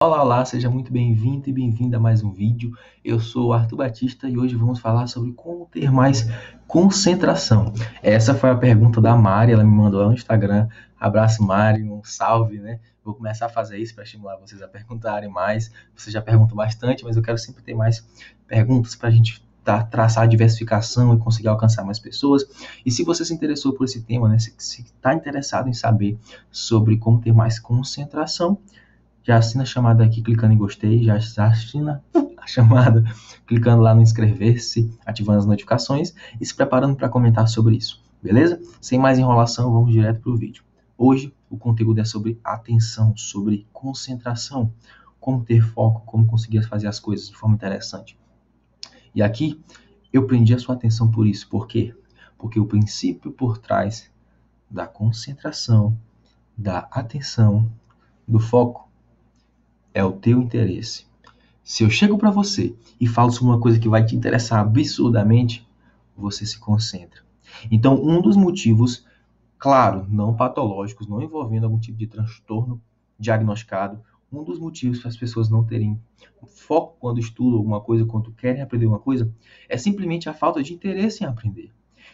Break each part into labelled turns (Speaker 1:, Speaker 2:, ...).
Speaker 1: Olá, olá, seja muito bem-vindo e bem-vinda a mais um vídeo. Eu sou o Arthur Batista e hoje vamos falar sobre como ter mais concentração. Essa foi a pergunta da Mari, ela me mandou lá no Instagram. Abraço, Mari, um salve, né? Vou começar a fazer isso para estimular vocês a perguntarem mais. Vocês já perguntam bastante, mas eu quero sempre ter mais perguntas para a gente traçar a diversificação e conseguir alcançar mais pessoas. E se você se interessou por esse tema, né? Se está interessado em saber sobre como ter mais concentração, já assina a chamada aqui clicando em gostei, já assina a chamada clicando lá no inscrever-se, ativando as notificações e se preparando para comentar sobre isso, beleza? Sem mais enrolação, vamos direto para o vídeo. Hoje o conteúdo é sobre atenção, sobre concentração, como ter foco, como conseguir fazer as coisas de forma interessante. E aqui eu prendi a sua atenção por isso, por quê? Porque o princípio por trás da concentração, da atenção, do foco é o teu interesse. Se eu chego para você e falo sobre uma coisa que vai te interessar absurdamente, você se concentra. Então, um dos motivos, claro, não patológicos, não envolvendo algum tipo de transtorno diagnosticado, um dos motivos para as pessoas não terem foco quando estudam alguma coisa, quando querem aprender uma coisa, é simplesmente a falta de interesse em aprender.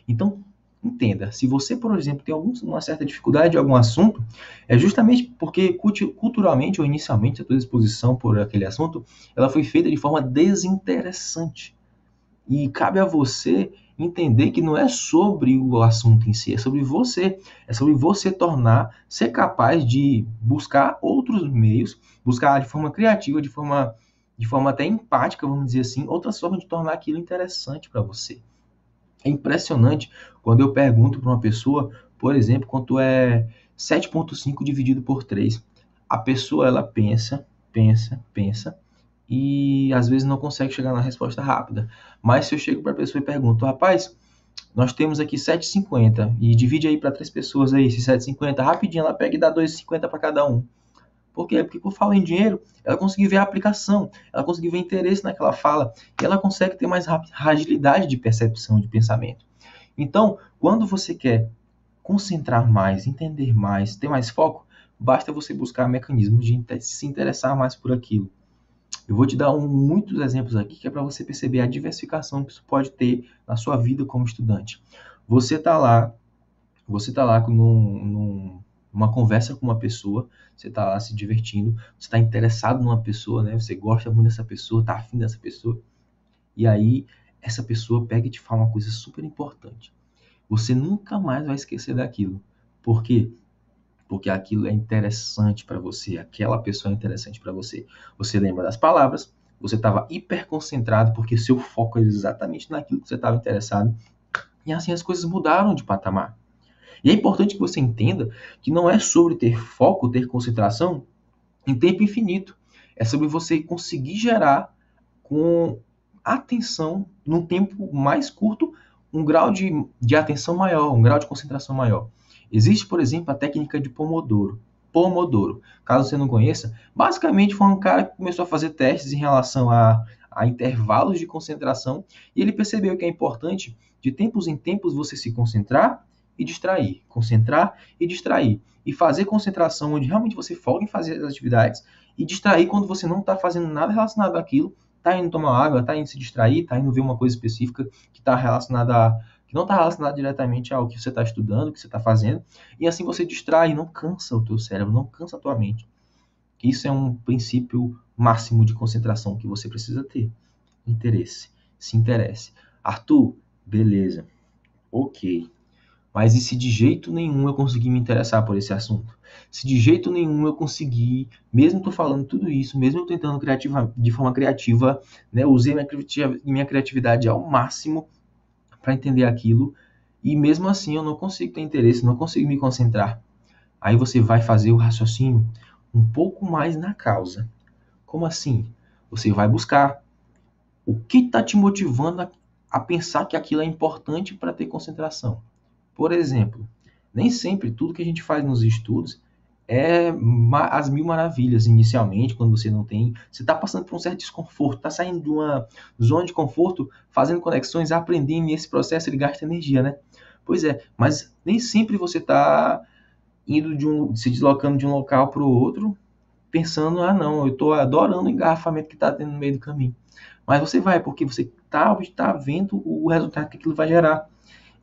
Speaker 1: Então, entenda, se você, por exemplo, tem uma certa dificuldade em algum assunto, é justamente porque culturalmente ou inicialmente a tua exposição por aquele assunto, ela foi feita de forma desinteressante. E cabe a você entender que não é sobre o assunto em si, é sobre você ser capaz de buscar outros meios, buscar de forma criativa, de forma até empática, vamos dizer assim, outras formas de tornar aquilo interessante para você. É impressionante quando eu pergunto para uma pessoa, por exemplo, quanto é 7,5 dividido por 3. A pessoa, ela pensa, e às vezes não consegue chegar na resposta rápida. Mas se eu chego para a pessoa e pergunto, rapaz, nós temos aqui 7,50 e divide aí para 3 pessoas aí, esse 7,50, rapidinho ela pega e dá 2,50 para cada um. Por quê? Porque por falar em dinheiro, ela conseguiu ver a aplicação, ela conseguiu ver interesse naquela fala, e ela consegue ter mais agilidade de percepção, de pensamento. Então, quando você quer concentrar mais, entender mais, ter mais foco, basta você buscar mecanismos de se interessar mais por aquilo. Eu vou te dar muitos exemplos aqui que é para você perceber a diversificação que isso pode ter na sua vida como estudante. Você está lá, numa conversa com uma pessoa, você está lá se divertindo, você está interessado numa pessoa, né? Você gosta muito dessa pessoa, está afim dessa pessoa, e aí essa pessoa pega e te fala uma coisa super importante. Você nunca mais vai esquecer daquilo. Por quê? Porque aquilo é interessante para você, aquela pessoa é interessante para você. Você lembra das palavras, você estava hiper concentrado porque seu foco era exatamente naquilo que você estava interessado, e assim as coisas mudaram de patamar. E é importante que você entenda que não é sobre ter foco, ter concentração em tempo infinito. É sobre você conseguir gerar com atenção, num tempo mais curto, um grau de atenção maior, um grau de concentração maior. Existe, por exemplo, a técnica de Pomodoro. Pomodoro, caso você não conheça, basicamente foi um cara que começou a fazer testes em relação a intervalos de concentração e ele percebeu que é importante, de tempos em tempos, você se concentrar e distrair, concentrar e distrair, e fazer concentração onde realmente você foca em fazer as atividades e distrair quando você não está fazendo nada relacionado àquilo, está indo tomar água, está indo se distrair, está indo ver uma coisa específica que está relacionada que não está relacionada diretamente ao que você está estudando, o que você está fazendo, e assim você distrai, não cansa o teu cérebro, não cansa a tua mente. Isso é um princípio máximo de concentração que você precisa ter. Interesse, se interesse. Arthur, beleza, ok. Mas e se de jeito nenhum eu conseguir me interessar por esse assunto? Se de jeito nenhum eu conseguir, mesmo tô falando tudo isso, mesmo eu tentando de forma criativa, né, usei minha criatividade ao máximo para entender aquilo, e mesmo assim eu não consigo ter interesse, não consigo me concentrar. Aí você vai fazer o raciocínio um pouco mais na causa. Como assim? Você vai buscar o que está te motivando a pensar que aquilo é importante para ter concentração. Por exemplo, nem sempre tudo que a gente faz nos estudos é as mil maravilhas inicialmente, quando você não tem. Você está passando por um certo desconforto, está saindo de uma zona de conforto, fazendo conexões, aprendendo, e esse processo ele gasta energia, né? Pois é, mas nem sempre você está se deslocando de um local para o outro pensando, ah não, eu estou adorando o engarrafamento que está tendo no meio do caminho. Mas você vai, porque você tá vendo o resultado que aquilo vai gerar.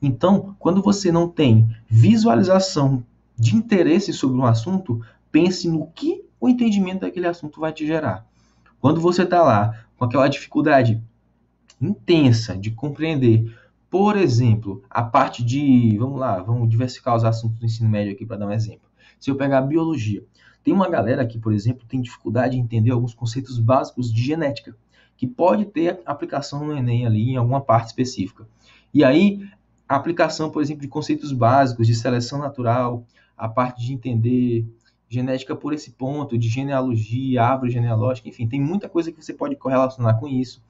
Speaker 1: Então, quando você não tem visualização de interesse sobre um assunto, pense no que o entendimento daquele assunto vai te gerar. Quando você está lá com aquela dificuldade intensa de compreender, por exemplo, a parte de, vamos lá, vamos diversificar os assuntos do ensino médio aqui para dar um exemplo. Se eu pegar a biologia, tem uma galera que, por exemplo, tem dificuldade em entender alguns conceitos básicos de genética, que pode ter aplicação no Enem ali em alguma parte específica. E aí, a aplicação, por exemplo, de conceitos básicos de seleção natural, a parte de entender genética por esse ponto, de genealogia, árvore genealógica, enfim, tem muita coisa que você pode correlacionar com isso.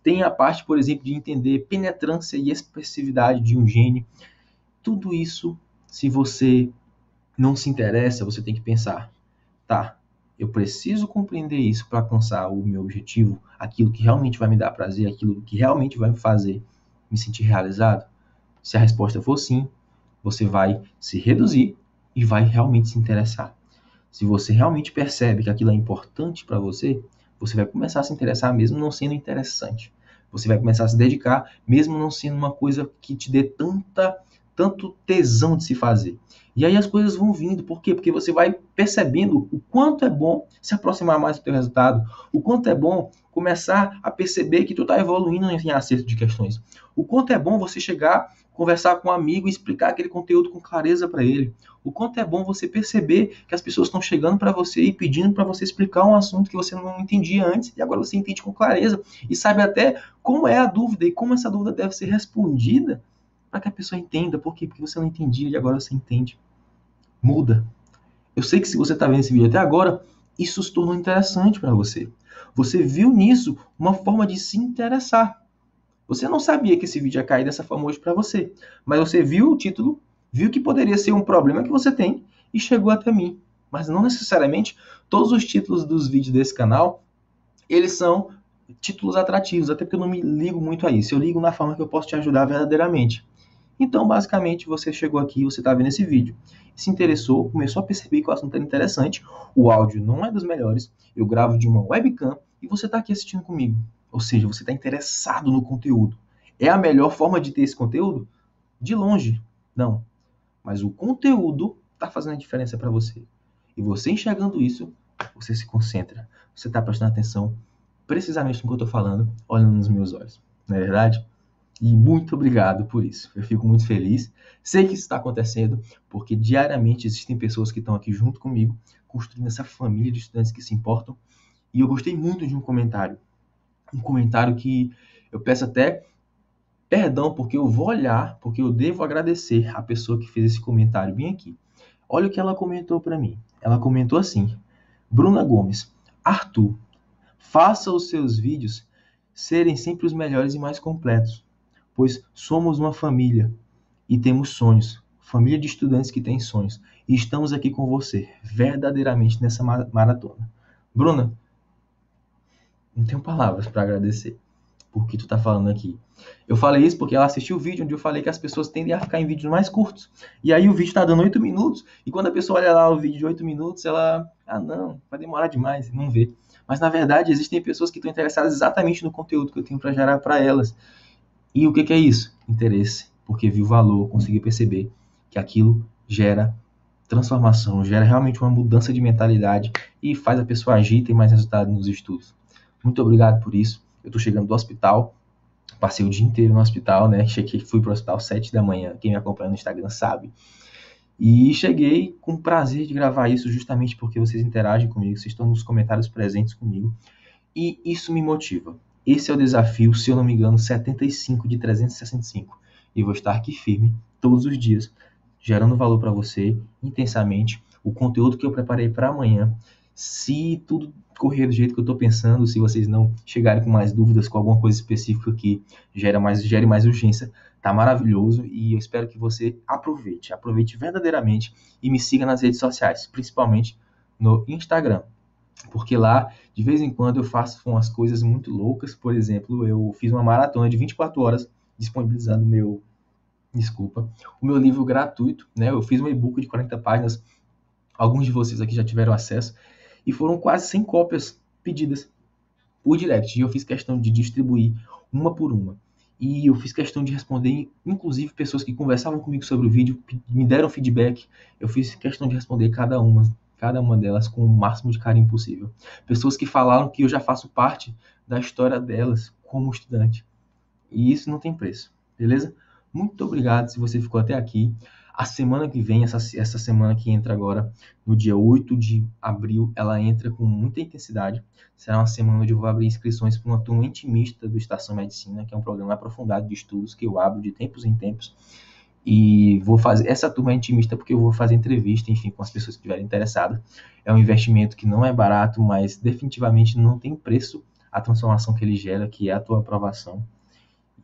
Speaker 1: Tem a parte, por exemplo, de entender penetrância e expressividade de um gene. Tudo isso, se você não se interessa, você tem que pensar, tá, eu preciso compreender isso para alcançar o meu objetivo, aquilo que realmente vai me dar prazer, aquilo que realmente vai me fazer me sentir realizado? Se a resposta for sim, você vai se reduzir e vai realmente se interessar. Se você realmente percebe que aquilo é importante para você, você vai começar a se interessar mesmo não sendo interessante. Você vai começar a se dedicar mesmo não sendo uma coisa que te dê tanto tesão de se fazer. E aí as coisas vão vindo. Por quê? Porque você vai percebendo o quanto é bom se aproximar mais do teu resultado, o quanto é bom começar a perceber que tu está evoluindo em acerto de questões, o quanto é bom você chegar, conversar com um amigo e explicar aquele conteúdo com clareza para ele, o quanto é bom você perceber que as pessoas estão chegando para você e pedindo para você explicar um assunto que você não entendia antes e agora você entende com clareza e sabe até como é a dúvida e como essa dúvida deve ser respondida para que a pessoa entenda. Por quê? Porque você não entendia e agora você entende. Muda. Eu sei que se você está vendo esse vídeo até agora, isso se tornou interessante para você. Você viu nisso uma forma de se interessar. Você não sabia que esse vídeo ia cair dessa forma hoje para você, mas você viu o título, viu que poderia ser um problema que você tem e chegou até mim. Mas não necessariamente todos os títulos dos vídeos desse canal, eles são títulos atrativos, até porque eu não me ligo muito a isso. Eu ligo na forma que eu posso te ajudar verdadeiramente. Então, basicamente, você chegou aqui, você está vendo esse vídeo, se interessou, começou a perceber que o assunto era interessante, o áudio não é dos melhores, eu gravo de uma webcam e você está aqui assistindo comigo. Ou seja, você está interessado no conteúdo. É a melhor forma de ter esse conteúdo? De longe, não. Mas o conteúdo está fazendo a diferença para você. E você enxergando isso, você se concentra. Você está prestando atenção precisamente no que eu estou falando, olhando nos meus olhos. Não é verdade? E muito obrigado por isso. Eu fico muito feliz. Sei que isso está acontecendo porque diariamente existem pessoas que estão aqui junto comigo, construindo essa família de estudantes que se importam. E eu gostei muito de um comentário. Um comentário que eu peço até perdão, porque eu vou olhar, porque eu devo agradecer a pessoa que fez esse comentário bem aqui. Olha o que ela comentou para mim. Ela comentou assim: Bruna Gomes, Arthur, faça os seus vídeos serem sempre os melhores e mais completos, pois somos uma família e temos sonhos, família de estudantes que têm sonhos, e estamos aqui com você, verdadeiramente nessa maratona. Bruna, não tenho palavras para agradecer por que tu tá falando aqui. Eu falei isso porque ela assistiu o vídeo onde eu falei que as pessoas tendem a ficar em vídeos mais curtos. E aí o vídeo tá dando 8 minutos, e quando a pessoa olha lá o vídeo de 8 minutos, ela, não, vai demorar demais, não vê. Mas na verdade existem pessoas que estão interessadas exatamente no conteúdo que eu tenho para gerar para elas. E o que é isso? Interesse, porque viu o valor, conseguiu perceber que aquilo gera transformação, gera realmente uma mudança de mentalidade e faz a pessoa agir e ter mais resultado nos estudos. Muito obrigado por isso. Eu estou chegando do hospital, passei o dia inteiro no hospital, né? Fui para o hospital às 7 da manhã, quem me acompanha no Instagram sabe. E cheguei com o prazer de gravar isso justamente porque vocês interagem comigo, vocês estão nos comentários presentes comigo. E isso me motiva. Esse é o desafio, se eu não me engano, 75 de 365. E vou estar aqui firme todos os dias, gerando valor para você intensamente. O conteúdo que eu preparei para amanhã, se tudo correr do jeito que eu estou pensando, se vocês não chegarem com mais dúvidas, com alguma coisa específica que gere mais urgência, tá maravilhoso e eu espero que você aproveite verdadeiramente e me siga nas redes sociais, principalmente no Instagram. Porque lá, de vez em quando, eu faço umas coisas muito loucas. Por exemplo, eu fiz uma maratona de 24 horas disponibilizando o meu livro gratuito, né? Eu fiz um e-book de 40 páginas. Alguns de vocês aqui já tiveram acesso. e foram quase 100 cópias pedidas por direct, e eu fiz questão de distribuir uma por uma. E eu fiz questão de responder, inclusive, pessoas que conversavam comigo sobre o vídeo, me deram feedback, eu fiz questão de responder cada uma delas com o máximo de carinho possível. Pessoas que falaram que eu já faço parte da história delas como estudante. E isso não tem preço, beleza? Muito obrigado se você ficou até aqui. A semana que vem, essa semana que entra agora, no dia 8 de abril, ela entra com muita intensidade. Será uma semana onde eu vou abrir inscrições para uma turma intimista do Estação Medicina, que é um programa aprofundado de estudos que eu abro de tempos em tempos. E vou fazer essa turma intimista porque eu vou fazer entrevista, enfim, com as pessoas que estiverem interessadas. É um investimento que não é barato, mas definitivamente não tem preço a transformação que ele gera, que é a tua aprovação.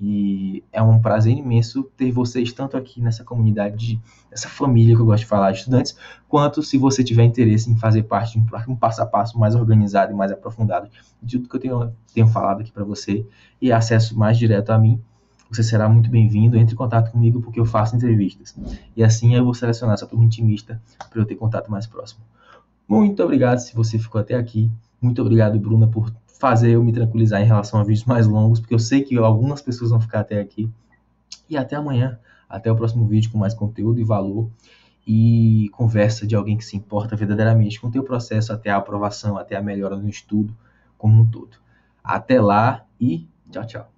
Speaker 1: E é um prazer imenso ter vocês tanto aqui nessa comunidade, essa família que eu gosto de falar, de estudantes, quanto se você tiver interesse em fazer parte de um passo a passo mais organizado e mais aprofundado de tudo que eu tenho falado aqui para você e acesso mais direto a mim. Você será muito bem-vindo, entre em contato comigo porque eu faço entrevistas. E assim eu vou selecionar essa turma intimista para eu ter contato mais próximo. Muito obrigado se você ficou até aqui. Muito obrigado, Bruna, por fazer eu me tranquilizar em relação a vídeos mais longos, porque eu sei que algumas pessoas vão ficar até aqui. E até amanhã, até o próximo vídeo com mais conteúdo e valor e conversa de alguém que se importa verdadeiramente com o teu processo até a aprovação, até a melhora no estudo como um todo. Até lá e tchau, tchau.